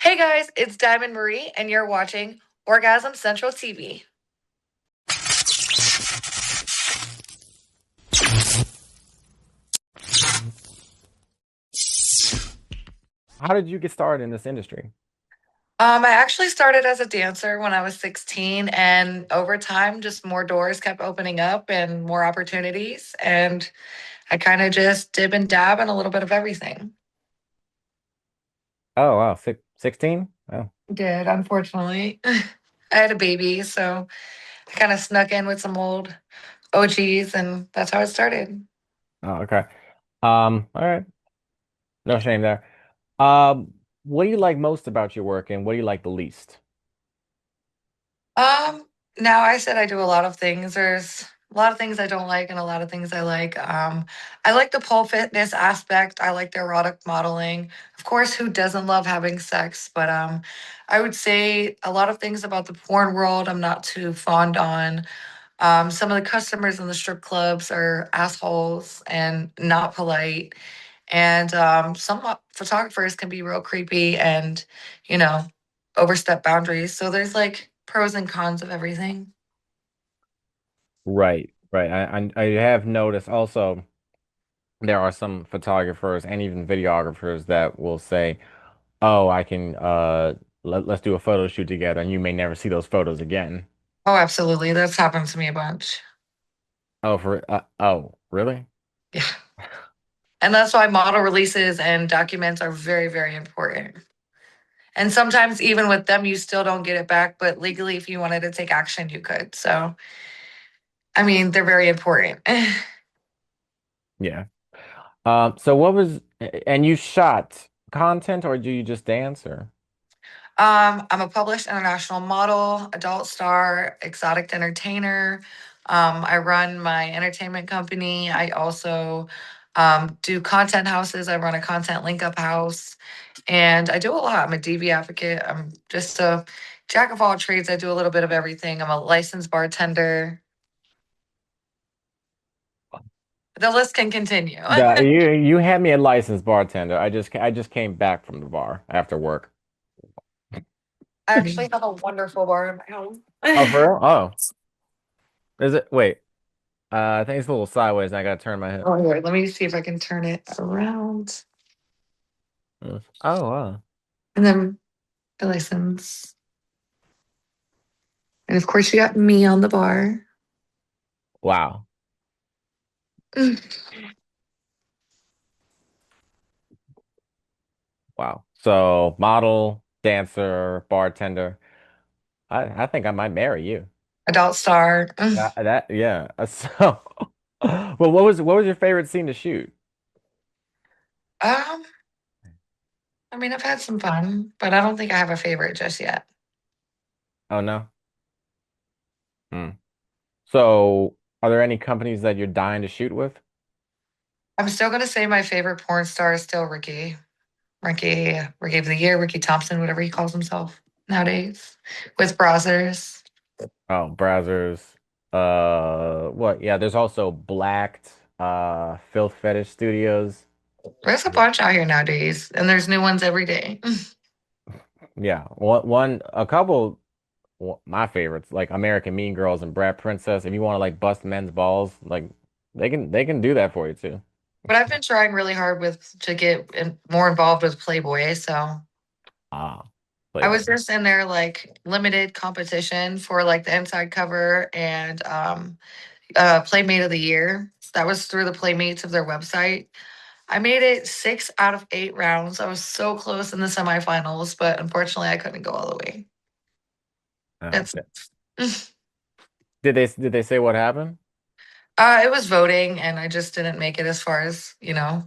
Hey guys, it's Diamond Marie, and you're watching Orgasm Central TV. How did you get started in this industry? I actually started as a dancer when I was 16, and over time, just more doors kept opening up and more opportunities. And I kind of just dib and dab in a little bit of everything. Oh, wow, 16? Oh, Did, unfortunately. I had a baby, so I kind of snuck in with some old OGs, and that's how it started. oh, okay. All right. No shame there. What do you like most about your work and what do you like the least? Um, Now I said I do a lot of things. There's a lot of things I don't like and a lot of things I like. I like the pole fitness aspect. I like the erotic modeling. Of course, who doesn't love having sex? But I would say a lot of things about the porn world I'm not too fond on. Some of the customers in the strip clubs are assholes and not polite. And some photographers can be real creepy and, you know, overstep boundaries. So there's like pros and cons of everything. Right, right. I have noticed also there are some photographers and even videographers that will say, "Oh, I can let's do a photo shoot together," and you may never see those photos again. Oh, absolutely. That's happened to me a bunch. Oh, really? Yeah. And that's why model releases and documents are very, very important. And sometimes, even with them, you still don't get it back. But legally, if you wanted to take action, you could. So, I mean, they're very important. Yeah. So what was and you shot content or do you just dance or? I'm a published international model, adult star, exotic entertainer. I run my entertainment company. I also do content houses. I run a content link up house, and I do a lot. I'm a DV advocate. I'm just a jack of all trades. I do a little bit of everything. I'm a licensed bartender. The list can continue. You had me a licensed bartender. I just came back from the bar after work. I actually have a wonderful bar in my home. Oh, for real? Oh, is it? Wait, I think it's a little sideways. And I gotta turn my head. Oh, here, let me see if I can turn it around. Oh, wow. And then the license. And of course, you got me on the bar. Wow. Wow. So model, dancer, bartender. I think I might marry you. Adult star. Yeah. So, well, what was your favorite scene to shoot? Um, I mean, I've had some fun, but I don't think I have a favorite just yet. Oh no. Hmm. So, are there any companies that you're dying to shoot with? I'm still gonna say my favorite porn star is still Ricky. Ricky of the Year, Ricky Thompson, whatever he calls himself nowadays, with Brazzers. Oh, browsers. What? Yeah, there's also Blacked, Filth Fetish Studios. There's a bunch out here nowadays, and there's new ones every day. Yeah, a couple. My favorites, like American Mean Girls and Brat Princess. If you want to like bust men's balls, like they can do that for you too. But I've been trying really hard with to get more involved with Playboy, so Ah, I was Playboy. just in their like limited competition for like the inside cover and Playmate of the Year. That was through the Playmates of their website. I made it 6 out of 8 rounds. I was so close in the semifinals, but unfortunately, I couldn't go all the way. Oh, That's okay. Did they say what happened? it was voting, and I just didn't make it as far as I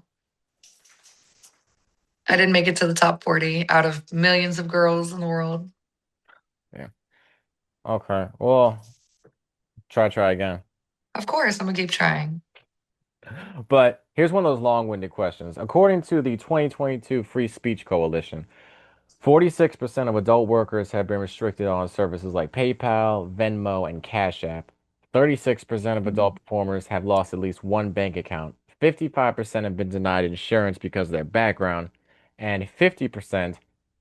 didn't make it to the top 40 out of millions of girls in the world. Yeah. Okay. Well, try again. Of course, I'm gonna keep trying. But here's one of those long-winded questions. According to the 2022 Free Speech Coalition, 46% of adult workers have been restricted on services like PayPal, Venmo, and Cash App. 36% of adult performers have lost at least one bank account. 55% have been denied insurance because of their background, and 50%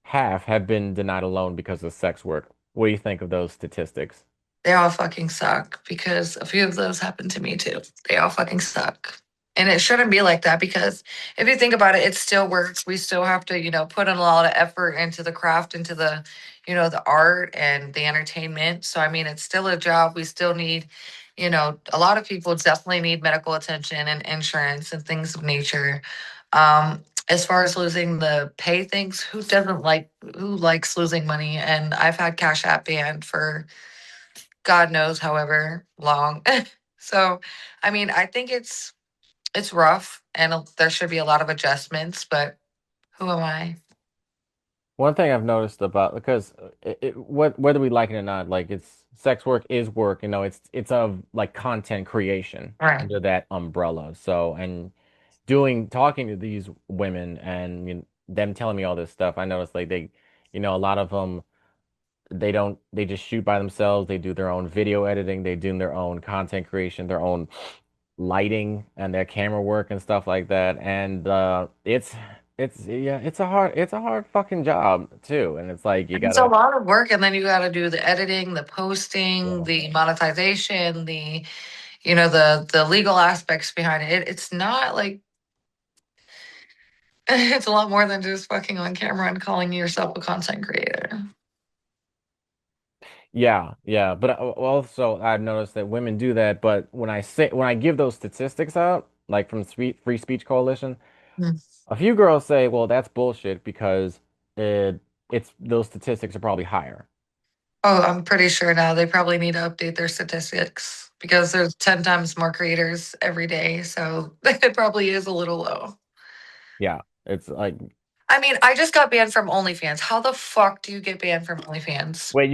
half have been denied a loan because of sex work. What do you think of those statistics? They all fucking suck because a few of those happened to me too. They all fucking suck. And it shouldn't be like that because if you think about it, it still works. We still have to, put in a lot of effort into the craft, into the art and the entertainment. So, I mean, it's still a job. We still need, a lot of people definitely need medical attention and insurance and things of nature. As far as losing the pay things, who likes losing money? And I've had Cash App banned for God knows however long. So, I mean, I think it's rough and there should be a lot of adjustments, but who am I? One thing I've noticed about because whether we like it or not, like it's sex work is work, it's of like content creation Right. under that umbrella. So and talking to these women and them telling me all this stuff, I noticed like a lot of them they just shoot by themselves. They do their own video editing, they do their own content creation, their own lighting and their camera work and stuff like that. And it's yeah, it's a hard fucking job too. And it's like you It's a gotta lot of work and then you got to do the editing, the posting, yeah. the monetization, the legal aspects behind it. It's not like it's a lot more than just fucking on camera and calling yourself a content creator. Yeah, yeah, but also I've noticed that women do that. But when I give those statistics out, like from Free Speech Coalition, Hmm. a few girls say, "Well, that's bullshit because it's those statistics are probably higher." Oh, I'm pretty sure now they probably need to update their statistics because there's 10 times more creators every day. So it probably is a little low. Yeah, it's like, I mean, I just got banned from OnlyFans. How the fuck do you get banned from OnlyFans? wait,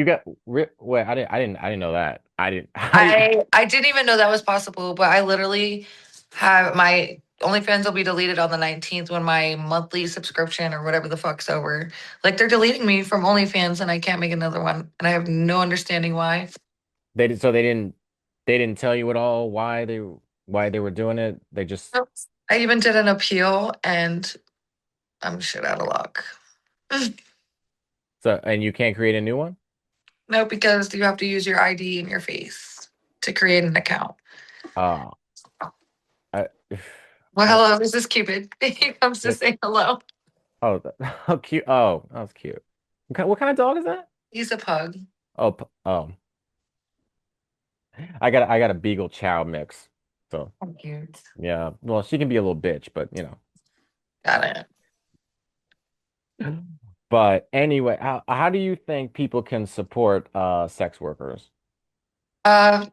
wait, I didn't know that. I didn't. How do you? I didn't even know that was possible, but I literally have my OnlyFans will be deleted on the 19th when my monthly subscription or whatever the fuck's over. Like they're deleting me from OnlyFans and I can't make another one. And I have no understanding why. So they didn't tell you at all why they were doing it. They just Nope. I even did an appeal and I'm shit out of luck. so and you can't create a new one? No, because you have to use your ID and your face to create an account. Oh, I, Well, I hello, this is Cupid. He comes to it, say hello. oh, how cute. Oh, that was cute. What kind of dog is that? He's a pug. Oh, oh, I got a Beagle Chow mix. So Oh, cute. yeah, well, she can be a little bitch, but Got it. But anyway, how do you think people can support sex workers? Uh,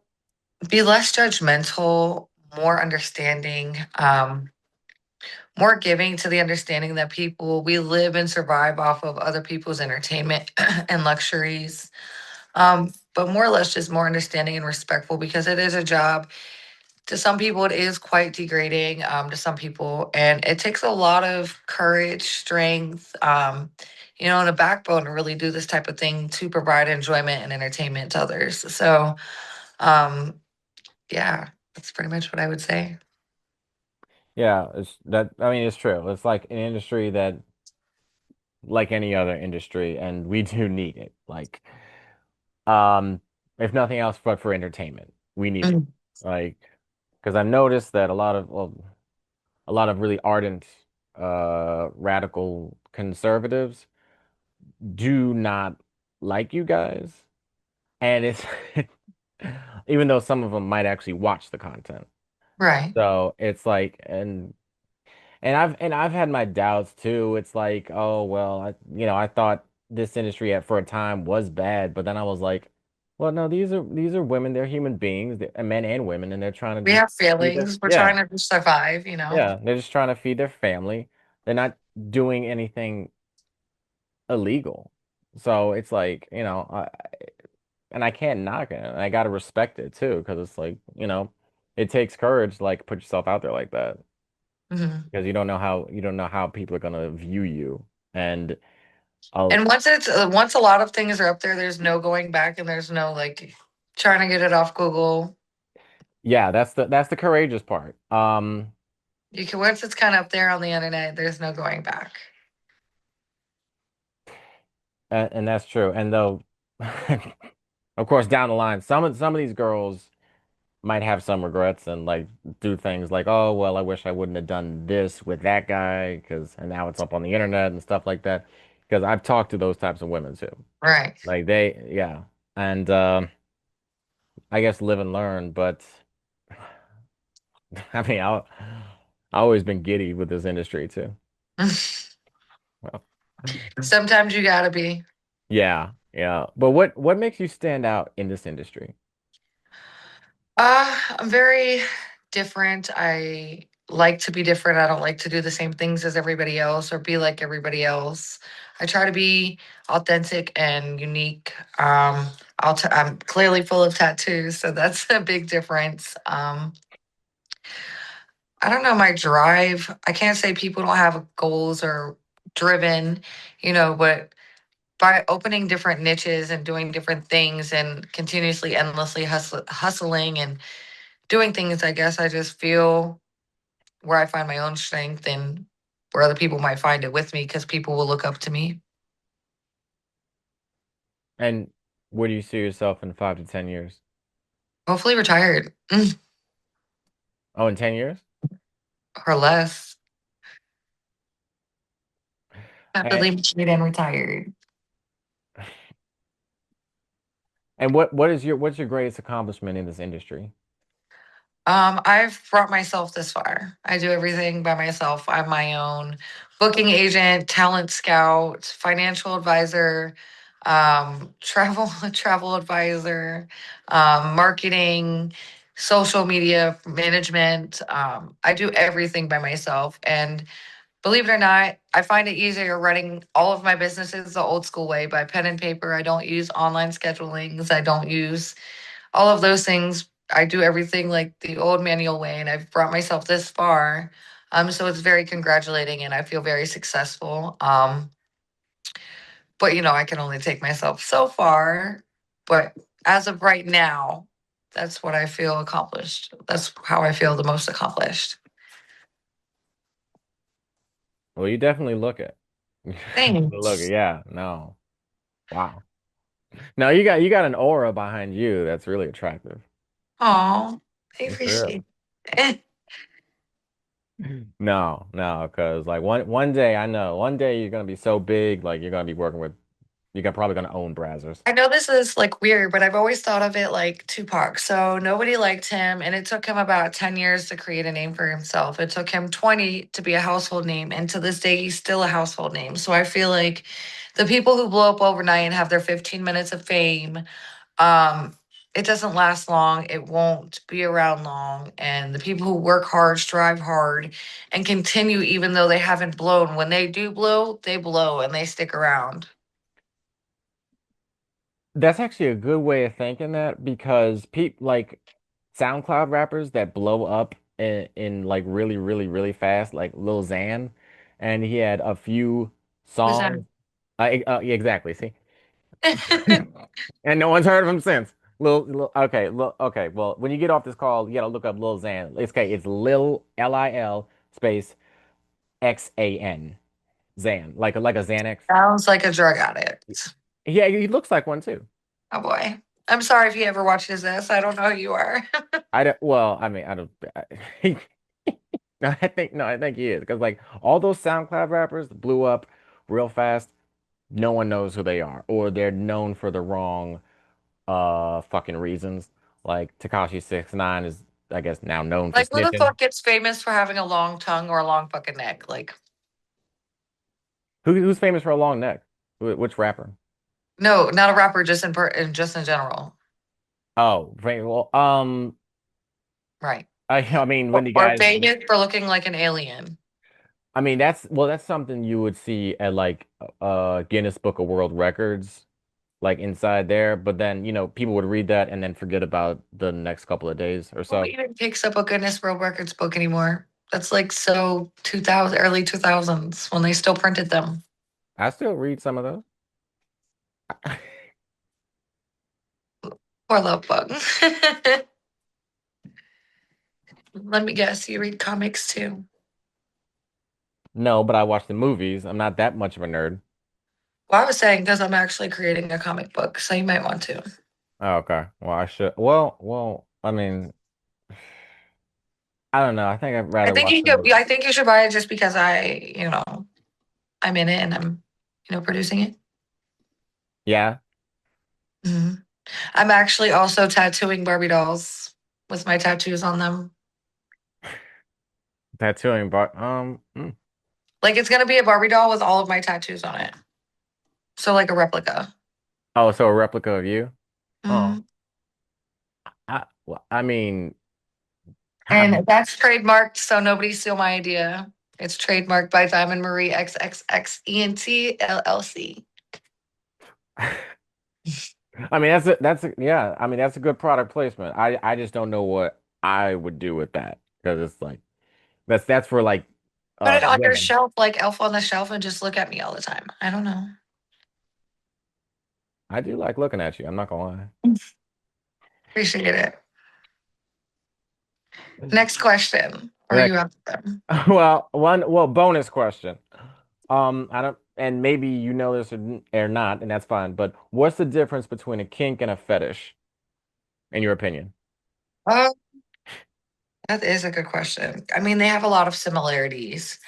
be less judgmental, more understanding, more giving to the understanding that we live and survive off of other people's entertainment and luxuries. But more or less just more understanding and respectful because it is a job. To some people, it is quite degrading, to some people, and it takes a lot of courage, strength, and a backbone to really do this type of thing to provide enjoyment and entertainment to others. So, um, yeah, that's pretty much what I would say. Yeah, I mean, it's true. It's like an industry that, like any other industry, and we do need it. Like, um, if nothing else, but for entertainment, we need it. Mm. Like, because I've noticed that a lot of really ardent, radical conservatives do not like you guys, and it's even though some of them might actually watch the content. Right. So it's like, and I've had my doubts too. It's like, oh well, I thought this industry for a time was bad, but then I was like, well, no, these are women. They're human beings, men and women, and they're trying to We just have feed their feelings. We're yeah, trying to just survive. yeah. They're just trying to feed their family. They're not doing anything illegal. So it's like, and I can't knock it. And I gotta respect it too, because it's like, it takes courage to like put yourself out there like that. Mhm. Because you don't know how people are gonna view you. And I'll And once a lot of things are up there, there's no going back, and there's no like trying to get it off Google. yeah, that's the courageous part. You can once it's kind of up there on the internet, there's no going back. and that's true. And though, of course, down the line, some of these girls might have some regrets and like do things like, oh, well, I wish I wouldn't have done this with that guy because, and now it's up on the internet and stuff like that. Because I've talked to those types of women too. Right. Like yeah. And I guess live and learn. But I mean, I always been giddy with this industry too. Well, Sometimes you gotta be. yeah, yeah. But what makes you stand out in this industry? I'm very different. I like to be different. I don't like to do the same things as everybody else or be like everybody else. I try to be authentic and unique. I'm clearly full of tattoos, so that's a big difference. I don't know my drive. I can't say people don't have goals or driven, but by opening different niches and doing different things and continuously, endlessly hustling and doing things, I guess I just feel where I find my own strength and where other people might find it with me because people will look up to me. And where do you see yourself in 5 to 10 years? Hopefully retired Oh, in 10 years? or less. And, Happily married and retired. and what's your greatest accomplishment in this industry? I've brought myself this far. I do everything by myself. I'm my own booking agent, talent scout, financial advisor, travel advisor, marketing, social media management. I do everything by myself, and believe it or not, I find it easier running all of my businesses the old school way by pen and paper. I don't use online schedulings. I don't use all of those things. I do everything like the old manual way, and I've brought myself this far. So it's very congratulating, and I feel very successful. But I can only take myself so far. But as of right now, that's what I feel accomplished. That's how I feel the most accomplished. Well, you definitely look it. Look it, Thanks. yeah. No. Wow. No, you got an aura behind you that's really attractive. Oh, I For real. appreciate it. No, no, because like one day I know one day you're gonna be so big, like you're gonna be working with you're probably gonna own Brazzers. I know this is like weird, but I've always thought of it like Tupac. So nobody liked him, and it took him about 10 years to create a name for himself. It took him 20 to be a household name, and to this day, he's still a household name. So I feel like the people who blow up overnight and have their 15 minutes of fame, um, it doesn't last long. It won't be around long. And the people who work hard, strive hard, and continue even though they haven't blown, when they blow and they stick around. That's actually a good way of thinking that because people like SoundCloud rappers that blow up in like really, really, really fast, like Lil Xan, and he had a few Who's that? songs. Yeah, exactly. See, and no one's heard of him since. Okay. Well, when you get off this call, you gotta look up Lil Xan. It's okay. It's Lil Lil space Xan Xan, like a Xanax. Sounds like a drug addict. Yeah, he looks like one too. Oh boy. I'm sorry if he ever watches this. I don't know who you are. I don't. Well, I mean, I don't. No, I think he is because like all those SoundCloud rappers blew up real fast. No one knows who they are, or they're known for the wrong fucking reasons. Like Tekashi 6ix9ine is, I guess, now known for Like, who the snitching. fuck gets famous for having a long tongue or a long fucking neck? Like, Who's famous for a long neck? Which rapper? no, not a rapper, just in general. Oh, well, Right. I mean, Or, when the or guys, famous for looking like an alien. I mean, that's something you would see at like Guinness Book of World Records, like inside there. But then, people would read that and then forget about the next couple of days or Who so. even picks up a Guinness World Records book anymore? That's like so 2000, early 2000s when they still printed them. I still read some of those. Poor love bug. Let me guess, you read comics too. No, but I watch the movies. I'm not that much of a nerd. Well, I was saying because I'm actually creating a comic book, so you might want to. Oh, okay. Well, I should. Well. I mean, I don't know. I think I'd rather watch the movie. I think you should buy it just because I'm in it and I'm, producing it. Yeah, hmm I'm actually also tattooing Barbie dolls with my tattoos on them. tattooing, but Like it's gonna be a Barbie doll with all of my tattoos on it. So like a replica. oh, so a replica of you? Oh, hmm I mean, how, And that's trademarked, so nobody steal my idea. It's trademarked by Diamond Marie XXXENT LLC. I mean, yeah. I mean, that's a good product placement. I just don't know what I would do with that because it's like that's for like Put it on your women. shelf like Elf on the Shelf and just look at me all the time. I don't know. I do like looking at you. I'm not gonna Appreciate it. Next question. Or lie. you have them. Well, bonus question. I don't, and maybe you know this or not, and that's fine. But what's the difference between a kink and a fetish, in your opinion? Oh, that is a good question. I mean, they have a lot of similarities,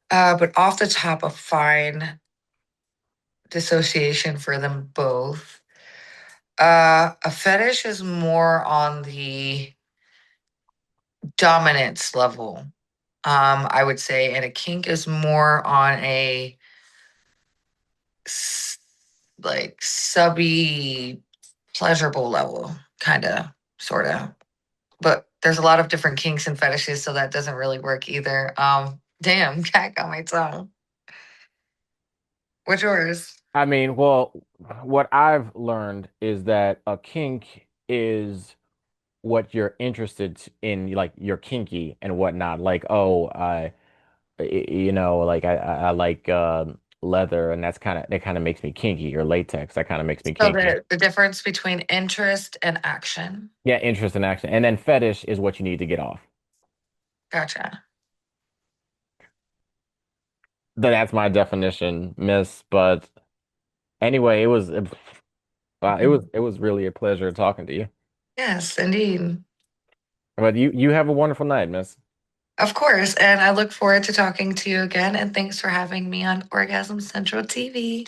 but off the top of fine dissociation for them both. A fetish is more on the dominance level, I would say, and a kink is more on a s- like subby pleasurable level, kind of, sort of. But there's a lot of different kinks and fetishes, so that doesn't really work either. Damn, cat got my tongue. What's yours? I mean, well, what I've learned is that a kink is what you're interested in, like you're kinky and whatnot. Like, oh, like I like leather, and that kind of makes me kinky, or latex, that kind of makes me So kinky. the difference between interest and action. Yeah, interest in action, and then fetish is what you need to get off. Gotcha. That's my definition, miss. But anyway, it was really a pleasure talking to you. Yes, indeed. But you have a wonderful night, miss. Of course. And I look forward to talking to you again. And thanks for having me on Orgasm Central TV.